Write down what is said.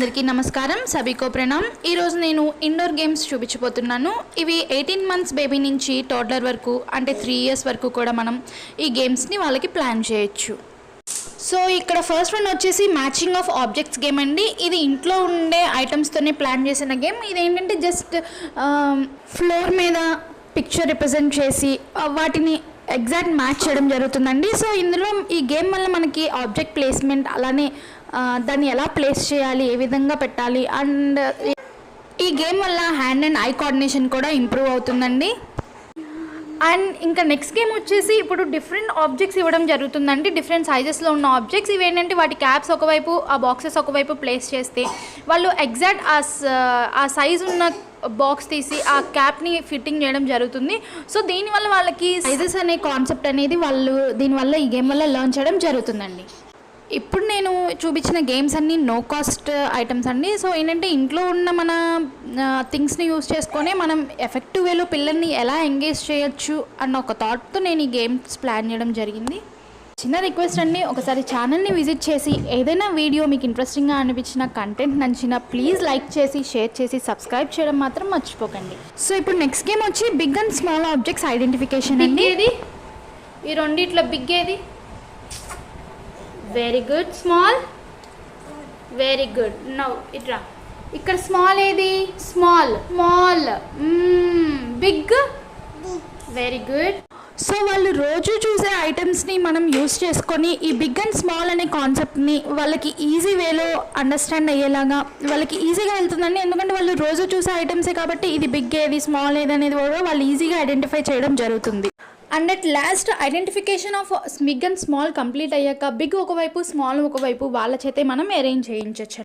అందరికీ నమస్కారం, సభీకో ప్రణామ్. ఈరోజు నేను ఇండోర్ గేమ్స్ చూపించబోతున్నాను. ఇవి 18 months బేబీ నుంచి టోడ్లర్ వరకు అంటే 3 years వరకు కూడా మనం ఈ గేమ్స్ని వాళ్ళకి ప్లాన్ చేయొచ్చు. సో ఇక్కడ ఫస్ట్ వన్ వచ్చేసి మ్యాచింగ్ ఆఫ్ ఆబ్జెక్ట్స్ గేమ్ అండి. ఇది ఇంట్లో ఉండే ఐటమ్స్తోనే ప్లాన్ చేసిన గేమ్. ఇది ఏంటంటే జస్ట్ ఫ్లోర్ మీద పిక్చర్ రిప్రజెంట్ చేసి వాటిని ఎగ్జాక్ట్ మ్యాచ్ చేయడం జరుగుతుందండి. సో ఇందులో ఈ గేమ్ వల్ల మనకి ఆబ్జెక్ట్ ప్లేస్మెంట్, అలానే దాన్ని ఎలా ప్లేస్ చేయాలి, ఏ విధంగా పెట్టాలి, అండ్ ఈ గేమ్ వల్ల హ్యాండ్ అండ్ ఐ కోఆర్డినేషన్ కూడా ఇంప్రూవ్ అవుతుందండి. అండ్ ఇంకా నెక్స్ట్ గేమ్ వచ్చేసి ఇప్పుడు డిఫరెంట్ ఆబ్జెక్ట్స్ ఇవ్వడం జరుగుతుందండి. డిఫరెంట్ సైజెస్లో ఉన్న ఆబ్జెక్ట్స్ ఇవి ఏంటంటే వాటి క్యాప్స్ ఒకవైపు, ఆ బాక్సెస్ ఒకవైపు ప్లేస్ చేస్తే వాళ్ళు ఎగ్జాక్ట్ ఆ సైజ్ ఉన్న బాక్స్ తీసి ఆ క్యాప్ని ఫిట్టింగ్ చేయడం జరుగుతుంది. సో దీనివల్ల వాళ్ళకి సైజెస్ అనే కాన్సెప్ట్ అనేది వాళ్ళు దీనివల్ల ఈ గేమ్ వల్ల లెర్న్ చేయడం జరుగుతుందండి. ఇప్పుడు నేను చూపించిన గేమ్స్ అన్నీ నో కాస్ట్ ఐటమ్స్ అండి. సో ఏంటంటే ఇంట్లో ఉన్న మన థింగ్స్ని యూజ్ చేసుకొని మనం ఎఫెక్టివ్ వేలో పిల్లల్ని ఎలా ఎంగేజ్ చేయొచ్చు అన్న ఒక థాట్తో నేను ఈ గేమ్స్ ప్లాన్ చేయడం జరిగింది. చిన్న రిక్వెస్ట్ అండి, ఒకసారి ఛానల్ని విజిట్ చేసి ఏదైనా వీడియో మీకు ఇంట్రెస్టింగ్గా అనిపించిన, కంటెంట్ నచ్చిన ప్లీజ్ లైక్ చేసి, షేర్ చేసి, సబ్స్క్రైబ్ చేయడం మాత్రం మర్చిపోకండి. సో ఇప్పుడు నెక్స్ట్ గేమ్ వచ్చి big and small objects identification అండి. ఏది ఈ రెండిట్లో బిగ్ ఏది? Very good. Small? Very good. Now ఇట్రా. ఇక్కడ స్మాల్ ఏది? Small. Small. Big? Very good. So వాళ్ళు రోజు చూసే ఐటమ్స్ని మనం యూస్ చేసుకొని ఈ బిగ్ అండ్ స్మాల్ అనే కాన్సెప్ట్ని వాళ్ళకి ఈజీ వేలో అండర్స్టాండ్ అయ్యేలాగా వాళ్ళకి ఈజీగా వెళ్తుందండి. ఎందుకంటే వాళ్ళు రోజు చూసే ఐటమ్సే కాబట్టి ఇది బిగ్ ఏది, స్మాల్ ఏది అనేది కూడా వాళ్ళు ఈజీగా ఐడెంటిఫై చేయడం జరుగుతుంది. And at last identification of big and small complete అయ్యాక బిగ్ ఒకవైపు, స్మాల్ ఒకవైపు వాళ్ళ చేతే మనం అరేంజ్ చేయించవచ్చు.